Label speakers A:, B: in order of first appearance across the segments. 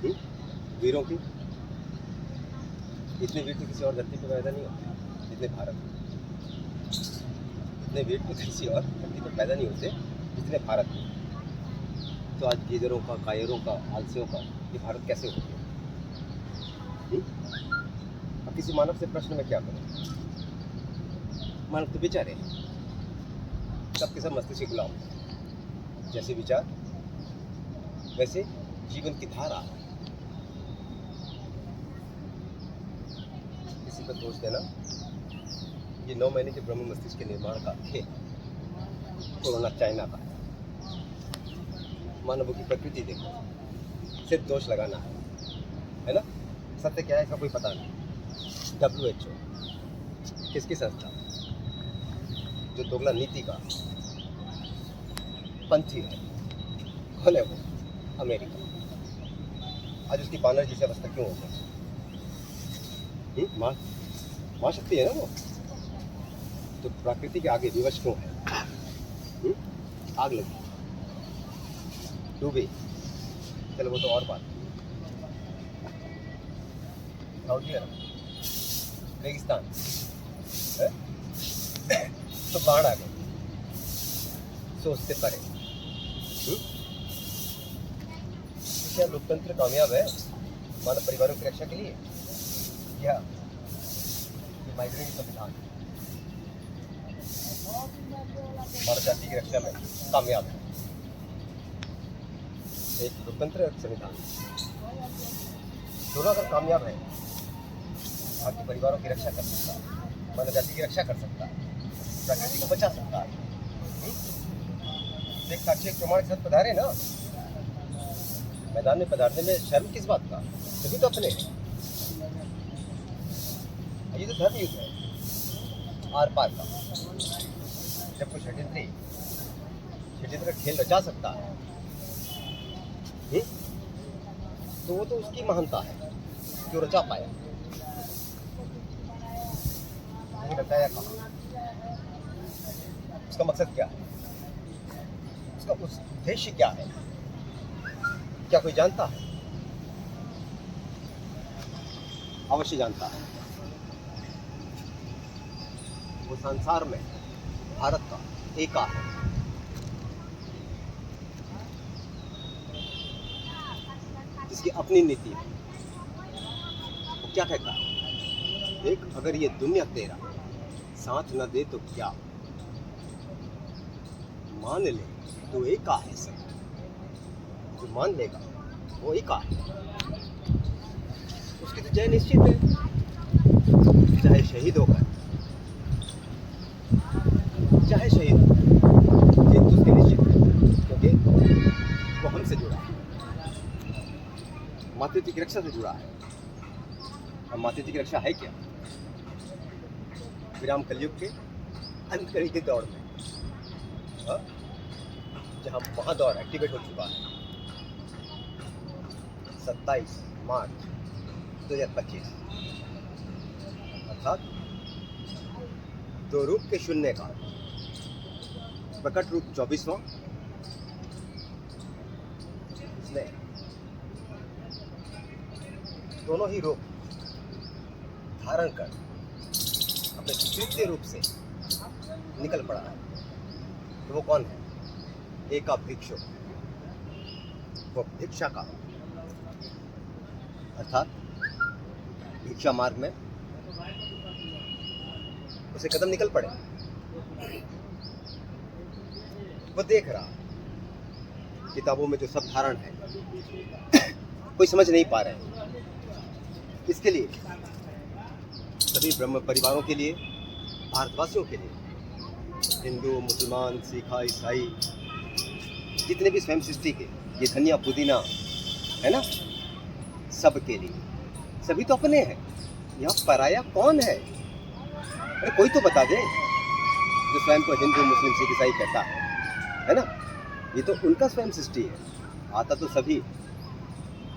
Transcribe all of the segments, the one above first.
A: हुँ? वीरों की इतने वीर तो किसी और धरती पे पैदा नहीं होते जितने भारत में। इतने वीर तो किसी और धरती पर पैदा नहीं होते जितने भारत में। तो आज गीदड़ों का, कायरों का, आलसियों का ये भारत कैसे हो गया? अब किसी मानव से प्रश्न में क्या करूं? मानव तो बेचारे हैं, सबके सब मस्तिष्क के गुलाम, जैसे विचार वैसे जीवन की धारा। किसी पर दोष देना ये 9 महीने के ब्रह्म मस्तिष्क के निर्माण का खेल। कोरोना चाइना का है। मानवों की प्रकृति देखो, सिर्फ दोष लगाना है ना? सत्य क्या है इसका कोई पता नहीं। WHO किसकी संस्था जो दोगला नीति का पंथी है, कौन है वो? अमेरिका। आज उसकी बानर जैसी अवस्था क्यों हो गई? मां शक्ति है ना वो, तो प्रकृति के आगे विवश क्यों है? आग लगी, डूबी, चलो वो तो और बात। सऊदी अरब, रेगिस्तान है? तो बाढ़ आ गई, सोचते परे। क्या लोकतंत्र कामयाब है मानव परिवारों की रक्षा के लिए? या माइग्रेंट संविधान मानव जाति की रक्षा में कामयाब है? एक लोकतंत्र एक संविधान, दोनों अगर कामयाब है, भारतीय परिवारों की रक्षा कर सकता है, मानव जाति की रक्षा कर सकता है, प्रकृति को बचा सकता है। एक साक्षी एक प्रमाण के साथ पधारे ना, मैदान में पधारने में शर्म किस बात का? सभी तो अपने हैं। ये तो धर्म युद्ध है आर पार का। जब कोई षड्यंत्र खेल रचा सकता है तो वो तो उसकी महानता है जो रचा पाया। नहीं रचाया कहाँ? उसका मकसद क्या है? उसका उद्देश्य क्या है? क्या कोई जानता है? अवश्य जानता है। वो संसार में भारत का एका है। जिसकी अपनी नीति है। वो क्या कहता है? देख, अगर ये दुनिया तेरा साथ न दे तो क्या, मान ले तो एका है सब। जो मान लेगा वो एका है, उसकी तो जय निश्चित है, चाहे शहीद होकर, चाहे शहीद जीत तो उसकी निश्चित है, क्योंकि वो हमसे जुड़ा है, मातृत्व की रक्षा से जुड़ा है। और मातृत्व की रक्षा है क्या? विराम कलयुग के अंतकरी की दौड़ में, जहां महादौड़ एक्टिवेट हो चुका है। 27 मार्च 2025 अर्थात दो रूप के शून्य का प्रकट रूप 24वां, इसमें दोनों ही रूप धारण कर अपने तृतीय रूप से निकल पड़ा है। तो वो कौन है? एका भिक्षु, वो भिक्षा का, अर्थात भिक्षा मार्ग में उसे कदम निकल पड़े। वो देख रहा किताबों में जो सब धारण है कोई समझ नहीं पा रहे। इसके लिए सभी ब्रह्म परिवारों के लिए, भारतवासियों के लिए, हिंदू, मुसलमान, सिख, ईसाई, जितने भी स्वयं सृष्टि के ये धनिया पुदीना है ना, सब के लिए, सभी तो अपने हैं। यहाँ पराया कौन है? अरे कोई तो बता दे जो स्वयं को हिंदू, मुस्लिम, सिख, ईसाई कहता है ना? ये तो उनका स्वयं सृष्टि है। आता तो सभी,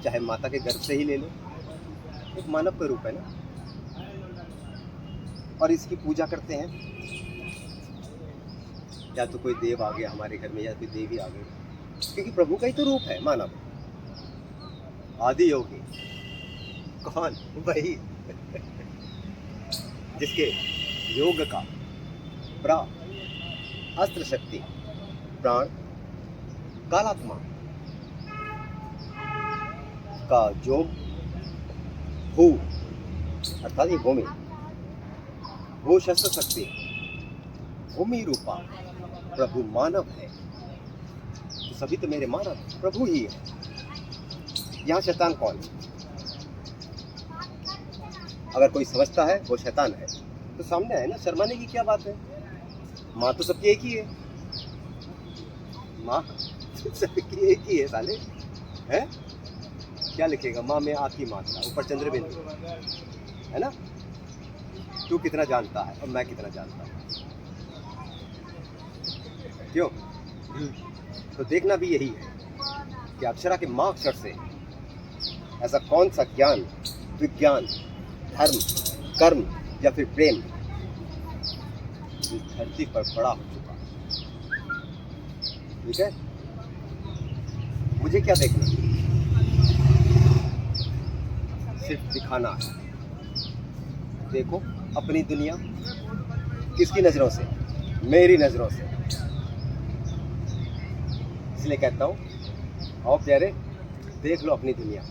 A: चाहे माता के गर्भ से ही ले लो, एक मानव का रूप है ना, और इसकी पूजा करते हैं। या तो कोई देव आ गया हमारे घर में, या कोई देवी आ गई, क्योंकि प्रभु का ही तो रूप है मानव। आदि योगी कौन? वही जिसके योग का प्रा अस्त्र शक्ति प्राण कालात्मा का योग भू अर्थात ये भूमि, भू शस्त्र शक्ति भूमि रूपा प्रभु मानव है। तो सभी तो मेरे मानव प्रभु ही है। यहाँ शैतान कौन है? अगर कोई समझता है वो शैतान है तो सामने है ना, शर्माने की क्या बात है? माँ तो सबकी एक ही है, माँ सबकी एक ही है साले, है? क्या लिखेगा? माँ में आकी मात्रा, ऊपर चंद्र बिंदु, है ना? तू कितना जानता है और मैं कितना जानता हूँ, क्यों? तो देखना भी यही है कि अक्षरा के माँ अक्षर से ऐसा कौन सा ज्ञान, विज्ञान, धर्म, कर्म या फिर प्रेम इस धरती पर पड़ा हो चुका। ठीक है, मुझे क्या देखना, सिर्फ दिखाना है। देखो अपनी दुनिया किसकी नजरों से? मेरी नजरों से। इसलिए कहता हूँ आओ प्यारे, देख लो अपनी दुनिया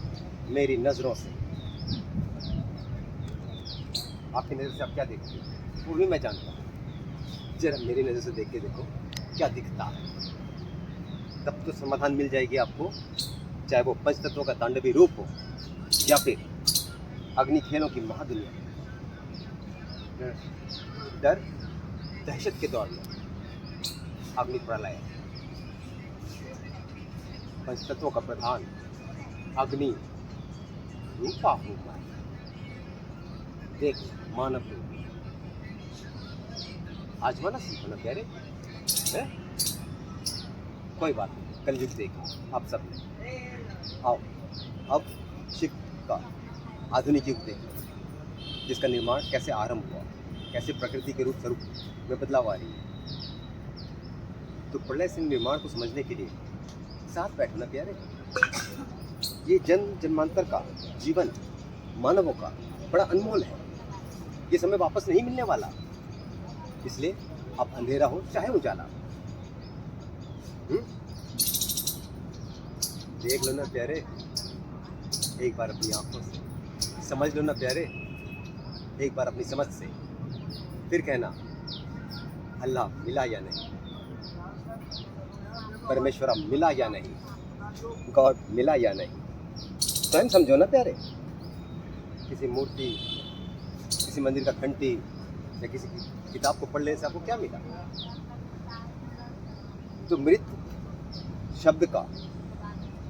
A: मेरी नजरों से। आपकी नजर से आप क्या देखते हो वो भी मैं जानता हूँ। जरा मेरी नजर से देख के देखो क्या दिखता है, तब तो समाधान मिल जाएगी आपको। चाहे वो पंच तत्वों का तांडवी रूप हो या फिर अग्नि खेलों की महादुनिया, डर दहशत के दौर में अग्नि प्रलय, पंच तत्वों का प्रधान अग्नि रूपा होगा। देख मानव रूप आजमाना सीखो ना प्यारे, है? कोई बात नहीं, कलयुग देखो आप सब ने। आओ अब शिव का आधुनिक युग देखो, जिसका निर्माण कैसे आरंभ हुआ, कैसे प्रकृति के रूप स्वरूप में बदलाव आ रही है। तो प्रलय से निर्माण को समझने के लिए साथ बैठो ना प्यारे। ये जन्म जन्मांतर का जीवन मानवों का बड़ा अनमोल है। ये समय वापस नहीं मिलने वाला, इसलिए अब अंधेरा हो चाहे उजाला, देख लो ना प्यारे एक बार अपनी आंखों से, समझ लो ना प्यारे एक बार अपनी समझ से, फिर कहना अल्लाह मिला या नहीं, परमेश्वरा मिला या नहीं, गॉड मिला या नहीं। स्वयं समझो ना प्यारे। किसी मूर्ति, किसी मंदिर का घंटी या किसी किताब को पढ़ लेने से आपको क्या मिला? तो मृत शब्द का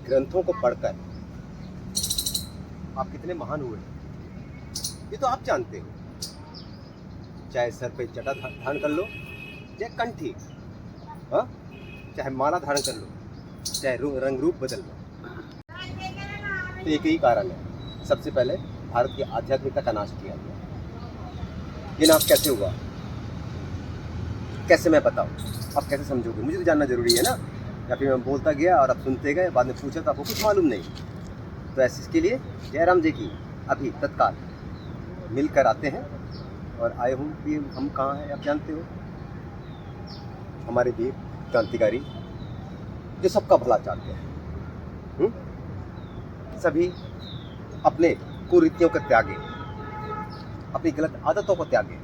A: ग्रंथों को पढ़कर आप कितने महान हुए ये तो आप जानते हो। चाहे सर पे जटा धारण कर लो, चाहे कंठी, हाँ, चाहे माला धारण कर लो, चाहे रंग रूप बदल लो, तो एक ही कारण है। सबसे पहले भारत की आध्यात्मिकता का नाश किया गया। ये नाश कैसे हुआ, कैसे मैं बताऊं? आप कैसे समझोगे? मुझे तो जानना जरूरी है ना। या फिर मैं बोलता गया और आप सुनते गए, बाद में पूछा तो आपको कुछ मालूम नहीं। तो ऐसे इसके लिए जयराम जी की अभी तत्काल मिलकर आते हैं। और आए हूँ कि हम कहाँ हैं आप जानते हो। हमारे वीर क्रांतिकारी जो सबका भला चाहते हैं, सभी अपने कुरीतियों को त्यागे, अपनी गलत आदतों को त्यागे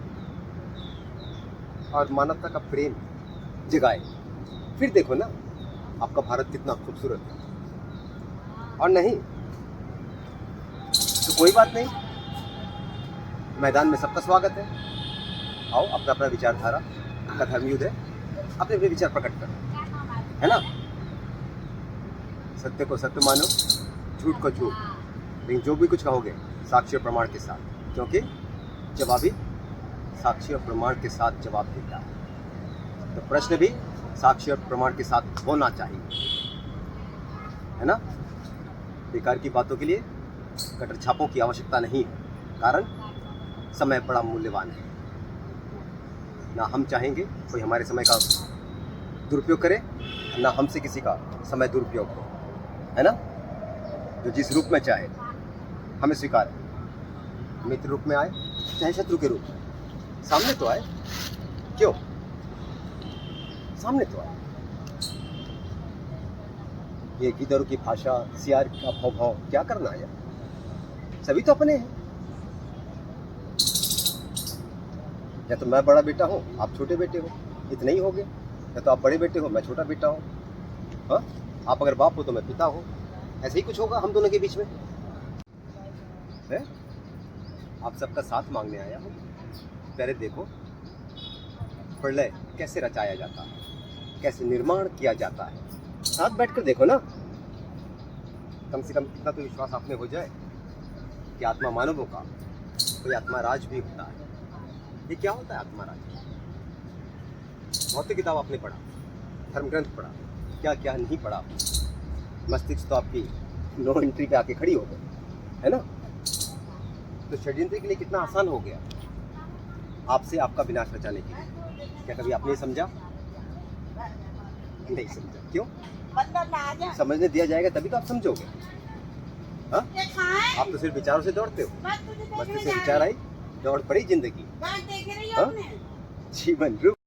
A: और मानवता का प्रेम जगाए। फिर देखो ना आपका भारत कितना खूबसूरत है। और नहीं तो कोई बात नहीं, मैदान में सबका स्वागत है। आओ, अपना अपना विचारधारा का धर्म युद्ध है, अपने अपने विचार प्रकट करो, है ना। सत्य को सत्य मानो, झूठ को झूठ, लेकिन जो भी कुछ कहोगे साक्षी और प्रमाण के साथ, क्योंकि जवाबी साक्षी और प्रमाण के साथ जवाब देता है। तो प्रश्न भी साक्षी और प्रमाण के साथ होना चाहिए, है ना। बेकार की बातों के लिए कटर छापों की आवश्यकता नहीं है, कारण समय बड़ा मूल्यवान है। ना हम चाहेंगे कोई हमारे समय का दुरुपयोग करे, ना हमसे किसी का समय दुरुपयोग हो, है ना। जो जिस रूप में चाहे हमें स्वीकार है। मित्र रूप में आए चाहे शत्रु के रूप में, सामने तो आए। क्यों? सामने तो आए। ये गिदड़ की भाषा, सियार का भाव भाव क्या करना है यार? सभी तो अपने हैं। या तो मैं बड़ा बेटा हूँ, आप छोटे बेटे हो, इतने ही हो गए। या तो आप बड़े बेटे हो, मैं छोटा बेटा हूँ। हाँ, आप अगर बाप हो तो मैं पिता हूँ। ऐसे ही कुछ होगा हम दोनों के बीच में है? आप सबका साथ मांगने आया हूँ। पहले देखो प्रलय कैसे रचाया जाता है, कैसे निर्माण किया जाता है। साथ बैठकर देखो ना, कम से कम इतना तो विश्वास आप में हो जाए कि आत्मा मानवों का कोई आत्मा राज भी होता है। ये क्या होता है आत्मा राज? बहुत सी किताब आपने पढ़ा, धर्म ग्रंथ पढ़ा, क्या क्या नहीं पढ़ा। मस्तिष्क तो आपकी नो एंट्री पे आके खड़ी हो गई है ना। तो षड्यंत्र के लिए कितना आसान हो गया आपसे आपका विनाश बचाने के लिए। क्या कभी आपने समझा? नहीं समझा। क्यों? समझने दिया जाएगा तभी तो आप समझोगे। हाँ? आप तो सिर्फ विचारों से दौड़ते हो। मस्तिष्क से विचार आई, दौड़ पड़ी जिंदगी। हाँ? जीवन रुक